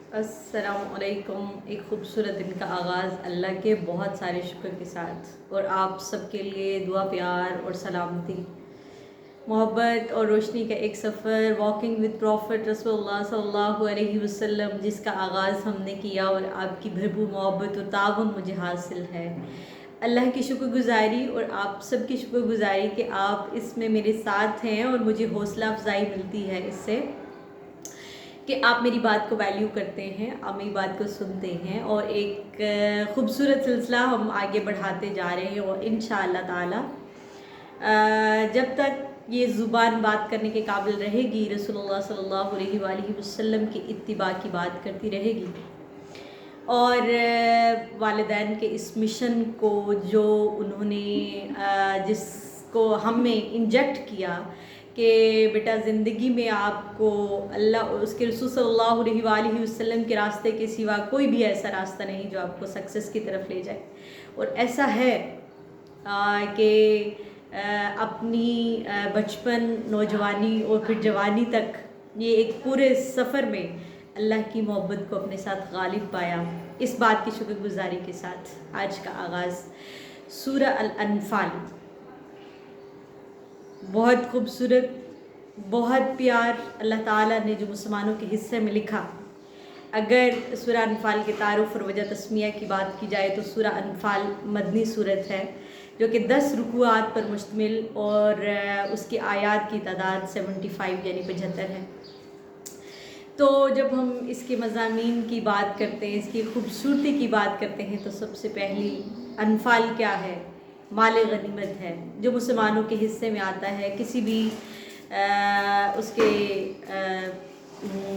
अस्सलाम वालेकुम। एक खूबसूरत दिन का आगाज़ अल्लाह के बहुत सारे शुक्र के साथ और आप सबके लिए दुआ, प्यार और सलामती, मोहब्बत और रोशनी का एक सफ़र वॉकिंग विद प्रॉफिट रसूलुल्लाह सल्लल्लाहु अलैहि वसल्लम, जिसका आगाज़ हमने किया और आपकी भरपूर मोहब्बत और ताउन मुझे हासिल है। अल्लाह की शुक्रगुज़ारी और आप सब की शुक्रगुज़ारी कि आप इसमें मेरे साथ हैं और मुझे हौसला अफजाई मिलती है इससे कि आप मेरी बात को वैल्यू करते हैं, आप मेरी बात को सुनते हैं और एक ख़ूबसूरत सिलसिला हम आगे बढ़ाते जा रहे हैं। और इंशाअल्लाह ताला जब तक ये ज़ुबान बात करने के काबिल रहेगी, रसूलुल्लाह सल्लल्लाहु अलैहि वसल्लम की इत्तिबा की बात करती रहेगी और वालिदैन के इस मिशन को जो उन्होंने जिसको हमें इंजेक्ट किया कि बेटा ज़िंदगी में आपको अल्लाह और उसके रसूल सल्लल्लाहु अलैहि वसल्लम के रास्ते के सिवा कोई भी ऐसा रास्ता नहीं जो आपको सक्सेस की तरफ ले जाए। और ऐसा है कि अपनी बचपन, नौजवानी और फिर जवानी तक ये एक पूरे सफ़र में अल्लाह की मोहब्बत को अपने साथ गालिब पाया। इस बात की शुक्रगुज़ारी के साथ आज का आगाज़ सूरह अल-अनफ़ाल, बहुत खूबसूरत, बहुत प्यार अल्लाह ताला ने जो मुसलमानों के हिस्से में लिखा। अगर सूरह अनफ़ाल के तारुफ़ और वजह तस्मिया की बात की जाए तो सूरह अनफ़ाल मदनी सूरत है जो कि 10 रुकुआत पर मुश्तमिल और उसकी आयात की तादाद 75 यानी 75 है। तो जब हम इसके मज़ामीन की बात करते हैं, इसकी खूबसूरती की बात करते हैं, तो सबसे पहली अनफ़ाल क्या है? माल गनीमत है जो मुसलमानों के हिस्से में आता है। किसी भी उसके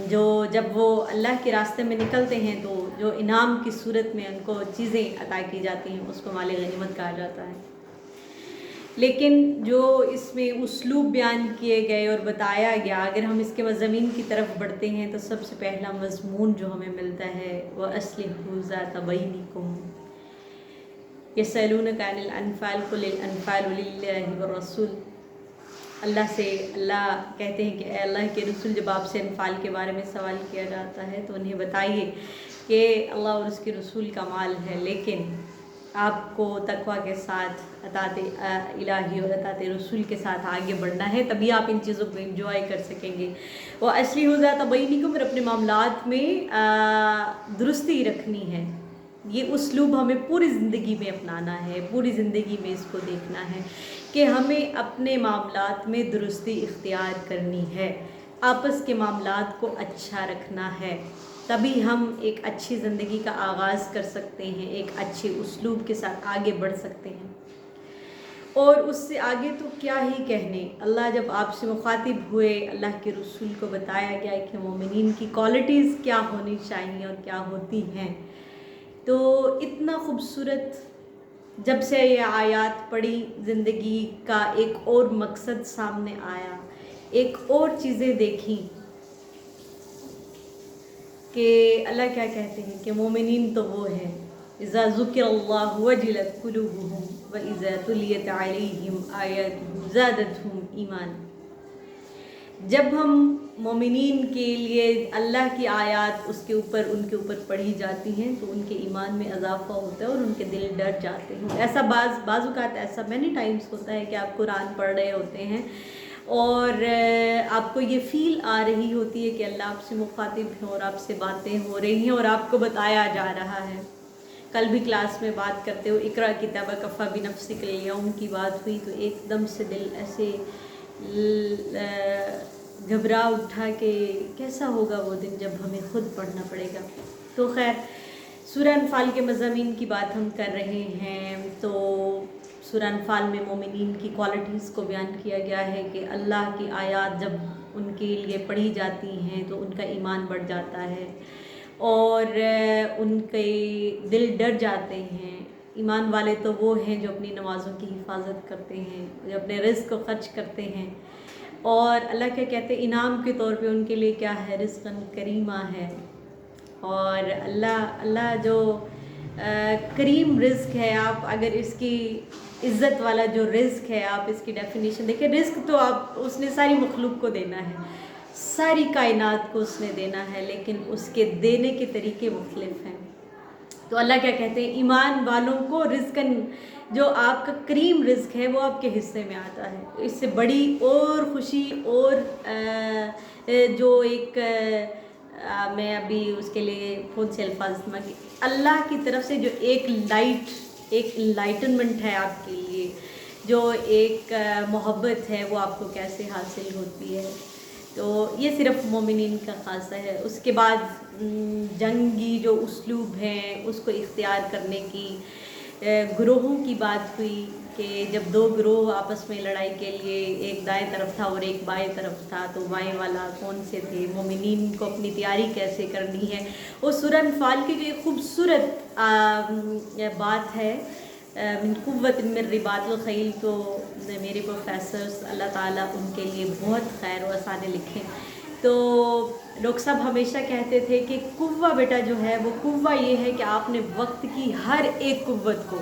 जो जब वो अल्लाह के रास्ते में निकलते हैं तो जो इनाम की सूरत में उनको चीज़ें अता की जाती हैं उसको माल गनीमत कहा जाता है। लेकिन जो इसमें उसलूब बयान किए गए और बताया गया, अगर हम इसके मज़ामीन की तरफ बढ़ते हैं तो सबसे पहला मज़मून जो हमें मिलता है वह अस्लिहू ज़ात बैनिकुम यसअलूनका अनिल अनफ़ाल कुल अनफ़ालु लिल्लाहि व रसूल। अल्लाह से अल्लाह कहते हैं कि अल्लाह के रसूल, जब आपसे अनफ़ाल के बारे में सवाल किया जाता है तो उन्हें बताइए कि अल्लाह और उसके रसूल का माल है, लेकिन आपको तकवा के साथ अताते इलाही और अताते रसूल के साथ आगे बढ़ना है, तभी आप इन चीज़ों को एंजॉय कर सकेंगे। वो असली हो जाता बैनिकुम, अपने मामलात में दुरुस्ती रखनी है। ये उसलूब हमें पूरी ज़िंदगी में अपनाना है, पूरी ज़िंदगी में इसको देखना है कि हमें अपने मामलात में दुरुस्ती इख्तियार करनी है, आपस के मामलात को अच्छा रखना है, तभी हम एक अच्छी ज़िंदगी का आगाज़ कर सकते हैं, एक अच्छे उसलूब के साथ आगे बढ़ सकते हैं। और उससे आगे तो क्या ही कहने, अल्लाह जब आपसे मुखातिब हुए, अल्लाह के रसूल को बताया गया कि मोमिनीन की क्वालिटीज़ क्या होनी चाहिए और क्या होती हैं, तो इतना खूबसूरत जब से ये आयत पढ़ी, ज़िंदगी का एक और मकसद सामने आया, एक और चीज़ें देखी कि अल्लाह क्या कहते हैं कि मोमिनीन तो वो हैं इज़ा ज़ुकिरल्लाहु वजिलत कुलूबुहुम व इज़ा तुलियत अलैहिम आयतुहु ज़ादतहुम ईमान। जब हम मोमिनीन के लिए अल्लाह की आयत उनके ऊपर पढ़ी जाती हैं तो उनके ईमान में इजाफ़ा होता है और उनके दिल डर जाते हैं। ऐसा बाज़ ऐसा मैनी टाइम्स होता है कि आप कुरान पढ़ रहे होते हैं और आपको ये फ़ील आ रही होती है कि अल्लाह आपसे मुखातिब है और आपसे बातें हो रही हैं और आपको बताया जा रहा है। कल भी क्लास में बात करते हुए इकरा किताबा कफ़ा बिनफ्सिक यौम की बात हुई तो एकदम से दिल ऐसे घबरा उठा कि कैसा होगा वो दिन जब हमें ख़ुद पढ़ना पड़ेगा। तो खैर, सूरह अनफ़ाल के मज़ामीन की बात हम कर रहे हैं, तो सूरह अनफ़ाल में मोमिनीन की क्वालिटीज़ को बयान किया गया है कि अल्लाह की आयत जब उनके लिए पढ़ी जाती हैं तो उनका ईमान बढ़ जाता है और उनके दिल डर जाते हैं। ईमान वाले तो वो हैं जो अपनी नमाज़ों की हिफाजत करते हैं, जो अपने रिज़्क़ को ख़र्च करते हैं और अल्लाह क्या कहते हैं इनाम के तौर पे उनके लिए क्या है, रिज़्क़न करीमा है। और अल्लाह जो करीम रिज़्क़ है, आप अगर इसकी इज़्ज़त वाला जो रिज़्क़ है, आप इसकी डेफिनेशन देखें, रिज़्क़ तो आप उसने सारी मखलूक को देना है, सारी कायनात को उसने देना है, लेकिन उसके देने के तरीके मुख्तलिफ हैं। तो अल्लाह क्या कहते हैं, ईमान वालों को रिज़्क़न, जो आपका करीम रिज़्क़ है वो आपके हिस्से में आता है। तो इससे बड़ी और खुशी और जो एक मैं अभी उसके लिए कौन से अल्फाज इस्तेमाल की, अल्लाह की तरफ से जो एक लाइट, एक इनलाइटनमेंट है आपके लिए, जो एक मोहब्बत है, वो आपको कैसे हासिल होती है। तो ये सिर्फ मोमिनीन का ख़ासा है। उसके बाद जंगी जो उसलूब हैं उसको इख्तियार करने की ग्रोहों की बात हुई कि जब दो ग्रोह आपस में लड़ाई के लिए, एक दाएं तरफ था और एक बाएं तरफ था, तो बाएं वाला कौन से थे, मोमिनीन को अपनी तैयारी कैसे करनी है। और सूरह अनफाल की जो एक खूबसूरत बात है, मिन कुव्वत मिन रिबातिल खैल, तो मेरे प्रोफेसर्स अल्लाह ताला उनके लिए बहुत खैर व आसानी लिखें, तो डॉक्टर साहब हमेशा कहते थे कि कुव्वा बेटा जो है वो कुव्वा ये है कि आपने वक्त की हर एक कुव्वत को,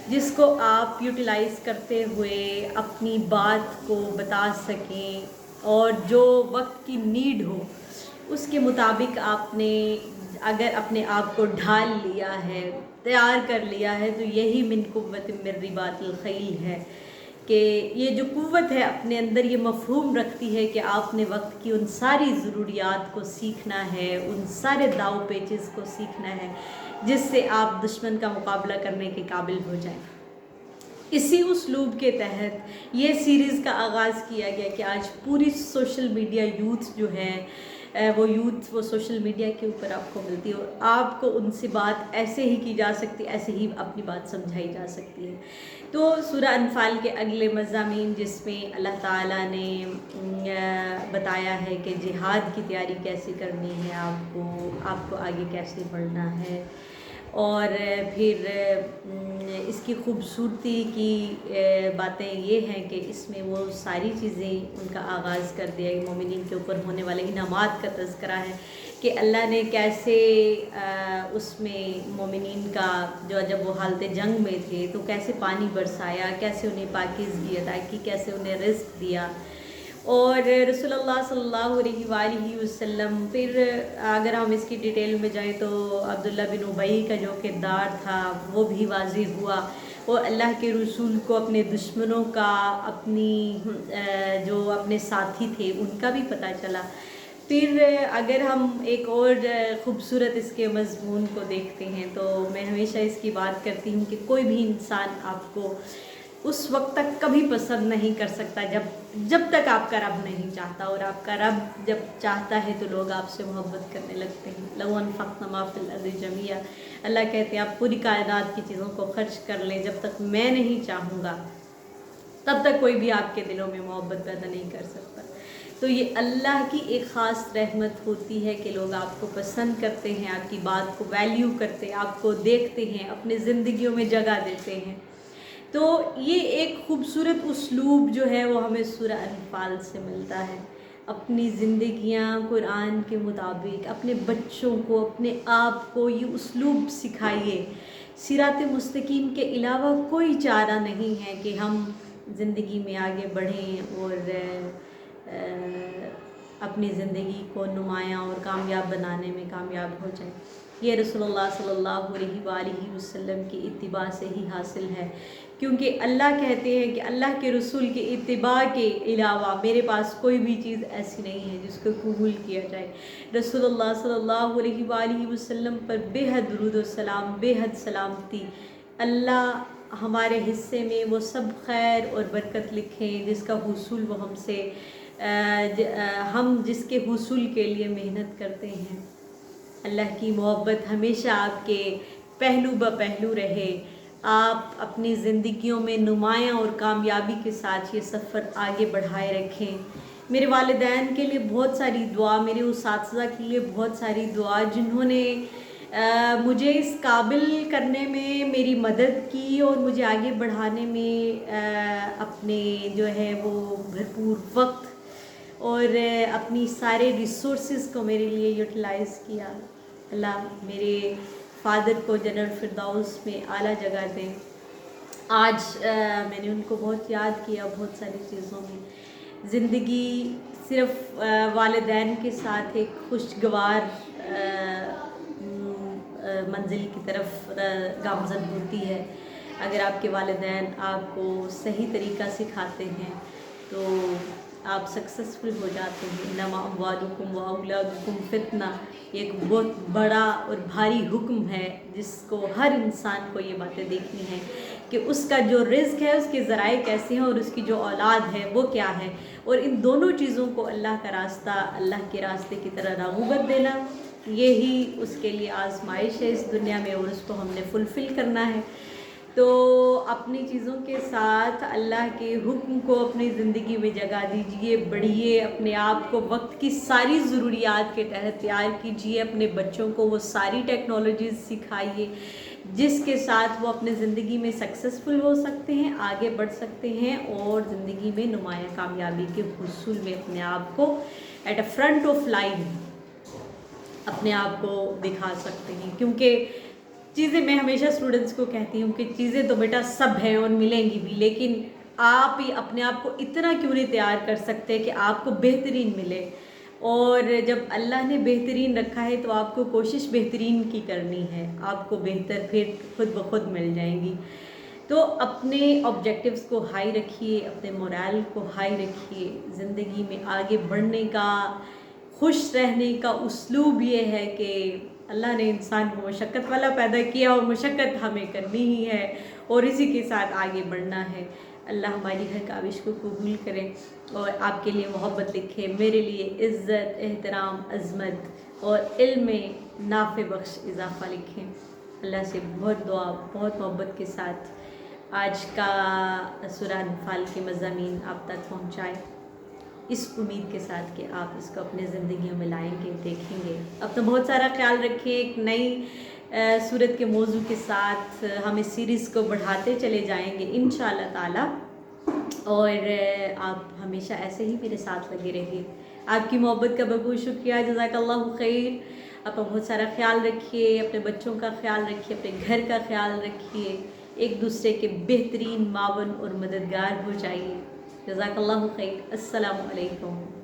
जिसको आप यूटिलाइज़ करते हुए अपनी बात को बता सकें, और जो वक्त की नीड हो उसके मुताबिक आपने अगर अपने आप को ढाल लिया है, तैयार कर लिया है, तो यही मिन कुव्वत मिन रिबातिल खैल है कि ये जो कुव्वत है अपने अंदर ये मफ़हूम रखती है कि आपने वक्त की उन सारी ज़रूरियात को सीखना है, उन सारे दाव पेचेस को सीखना है, जिससे आप दुश्मन का मुकाबला करने के काबिल हो जाएं। इसी उसलूब के तहत ये सीरीज़ का आगाज़ किया गया कि आज पूरी सोशल मीडिया यूथ जो है वो सोशल मीडिया के ऊपर आपको मिलती है, और आपको उनसे बात ऐसे ही की जा सकती है, ऐसे ही अपनी बात समझाई जा सकती है। तो सूरह अनफाल के अगले मज़ामीन जिसमें अल्लाह ताला ने बताया है कि जिहाद की तैयारी कैसे करनी है, आपको आगे कैसे बढ़ना है, और फिर इसकी खूबसूरती की बातें ये हैं कि इसमें वो सारी चीज़ें उनका आगाज़ कर दिया, मोमिनीन के ऊपर होने वाले इनामात का तज़किरा है कि अल्लाह ने कैसे उसमें मोमिनीन का जो जब वो हालत जंग में थे तो कैसे पानी बरसाया, कैसे उन्हें पाकीज़गी अता की, कैसे उन्हें रिज़्क़ दिया। और रसूलुल्लाह सल्लल्लाहु अलैहि वसल्लम, फिर अगर हम इसकी डिटेल में जाएं तो अब्दुल्ला बिन उबई का जो किरदार था वो भी वाज़ेह हुआ, और अल्लाह के रसूल को अपने दुश्मनों का, जो अपने साथी थे उनका भी पता चला। फिर अगर हम एक और ख़ूबसूरत इसके मज़मून को देखते हैं, तो मैं हमेशा इसकी बात करती हूँ कि कोई भी इंसान आपको उस वक्त तक कभी पसंद नहीं कर सकता जब तक आपका रब नहीं चाहता, और आपका रब जब चाहता है तो लोग आपसे मोहब्बत करने लगते हैं। लौ अनफ़क़्ना मा फ़िल अर्ज़ि जमीआ, अल्लाह कहते हैं आप पूरी कायनात की चीज़ों को खर्च कर लें, जब तक मैं नहीं चाहूँगा तब तक कोई भी आपके दिलों में मोहब्बत पैदा नहीं कर सकता। तो ये अल्लाह की एक ख़ास रहमत होती है कि लोग आपको पसंद करते हैं, आपकी बात को वैल्यू करते हैं, आपको देखते हैं, अपनी ज़िंदगियों में जगह देते हैं। तो ये एक ख़ूबसूरत उसलूब जो है वो हमें सूरह अनफ़ाल से मिलता है। अपनी ज़िंदगियाँ कुरान के मुताबिक, अपने बच्चों को, अपने आप को ये उसलूब सिखाइए। सिरात मुस्तकीम के अलावा कोई चारा नहीं है कि हम ज़िंदगी में आगे बढ़ें और अपनी ज़िंदगी को नुमायाँ और कामयाब बनाने में कामयाब हो जाएं। ये रसूलुल्लाह सल्लल्लाहु अलैहि वसल्लम की इत्तिबा से ही हासिल है, क्योंकि अल्लाह कहते हैं कि अल्लाह के रसूल की इत्तिबा के अलावा मेरे पास कोई भी चीज़ ऐसी नहीं है जिसको कबूल किया जाए। रसूलुल्लाह सल्लल्लाहु अलैहि वसल्लम पर बेहद दुरूद व सलाम, बेहद सलामती। अल्लाह हमारे हिस्से में वो सब खैर और बरकत लिखें जिसका हुसूल वो हमसे हम जिसके हुसूल के लिए मेहनत करते हैं। अल्लाह की मोहब्बत हमेशा आपके पहलू ब पहलू रहे। आप अपनी ज़िंदगियों में नुमायाँ और कामयाबी के साथ ये सफ़र आगे बढ़ाए रखें। मेरे वालिदैन के लिए बहुत सारी दुआ, मेरे उस्ताज़ा के लिए बहुत सारी दुआ, जिन्होंने मुझे इस काबिल करने में मेरी मदद की और मुझे आगे बढ़ाने में अपने जो है वो भरपूर वक्त और अपनी सारे रिसोर्सेज़ को मेरे लिए यूटिलाइज़ किया। अल्लाह मेरे फ़ादर को जन्नत फिरदौस में आला जगह दें। आज मैंने उनको बहुत याद किया बहुत सारी चीज़ों में। ज़िंदगी صرف والدین کے ساتھ ایک خوشگوار منزل کی طرف گامزن ہوتی ہے۔ اگر آپ کے والدین آپ کو صحیح طریقہ سکھاتے ہیں تو آپ سکسیسفل ہو جاتے ہیں۔ انما اموالکم و اولادکم فتنہ، یہ ایک بہت بڑا اور بھاری حکم ہے جس کو ہر انسان کو یہ باتیں دیکھنی ہیں کہ اس کا جو رزق ہے اس کے ذرائع کیسے ہیں اور اس کی جو اولاد ہے وہ کیا ہے، اور ان دونوں چیزوں کو اللہ کا راستہ، اللہ کے راستے کی طرح رغبت دینا، یہی اس کے لیے آزمائش ہے اس دنیا میں، اور اس کو ہم نے فلفل کرنا ہے۔ تو اپنی چیزوں کے ساتھ اللہ کے حکم کو اپنی زندگی میں جگہ دیجئے، بڑھیے، اپنے آپ کو وقت کی ساری ضروریات کے تحت تیار کیجئے، اپنے بچوں کو وہ ساری ٹیکنالوجیز سکھائیے جس کے ساتھ وہ اپنے زندگی میں سکسیسفل ہو سکتے ہیں، آگے بڑھ سکتے ہیں، اور زندگی میں نمایاں کامیابی کے حصول میں اپنے آپ کو at a front of line اپنے آپ کو دکھا سکتے ہیں۔ کیونکہ چیزیں، میں ہمیشہ اسٹوڈنٹس کو کہتی ہوں کہ چیزیں تو بیٹا سب ہیں اور ملیں گی بھی، لیکن آپ ہی اپنے آپ کو اتنا کیوں نہیں تیار کر سکتے کہ آپ کو بہترین ملے، اور جب اللہ نے بہترین رکھا ہے تو آپ کو کوشش بہترین کی کرنی ہے، آپ کو بہتر پھر خود بخود مل جائیں گی۔ تو اپنے آبجیکٹیوز کو ہائی رکھیے، اپنے مورال کو ہائی رکھیے، زندگی میں آگے بڑھنے کا، خوش رہنے کا اسلوب یہ ہے کہ اللہ نے انسان کو مشقت والا پیدا کیا اور مشقت ہمیں کرنی ہی ہے، اور اسی کے ساتھ آگے بڑھنا ہے۔ اللہ ہماری ہر کاوش کو قبول کرے اور آپ کے لیے محبت لکھے، میرے لیے عزت، احترام، عظمت اور علم میں نافع بخش اضافہ لکھیں۔ اللہ سے بہت دعا، بہت محبت کے ساتھ آج کا سورہ انفال کے مضامین آپ تک پہنچائے، اس امید کے ساتھ کہ آپ اس کو اپنے زندگیوں میں لائیں گے، دیکھیں گے۔ اپنا بہت سارا خیال رکھیں۔ ایک نئی سورت کے موضوع کے ساتھ ہم اس سیریز کو بڑھاتے چلے جائیں گے انشاءاللہ تعالی، اور آپ ہمیشہ ایسے ہی میرے ساتھ لگے رہیے۔ آپ کی محبت کا بہت شکریہ، جزاک اللہ خیر۔ اپنا بہت سارا خیال رکھیے، اپنے بچوں کا خیال رکھیے، اپنے گھر کا خیال رکھیے، ایک دوسرے کے بہترین معاون اور مددگار ہو جائیے۔ جزاک اللہ خیر۔ السلام علیکم۔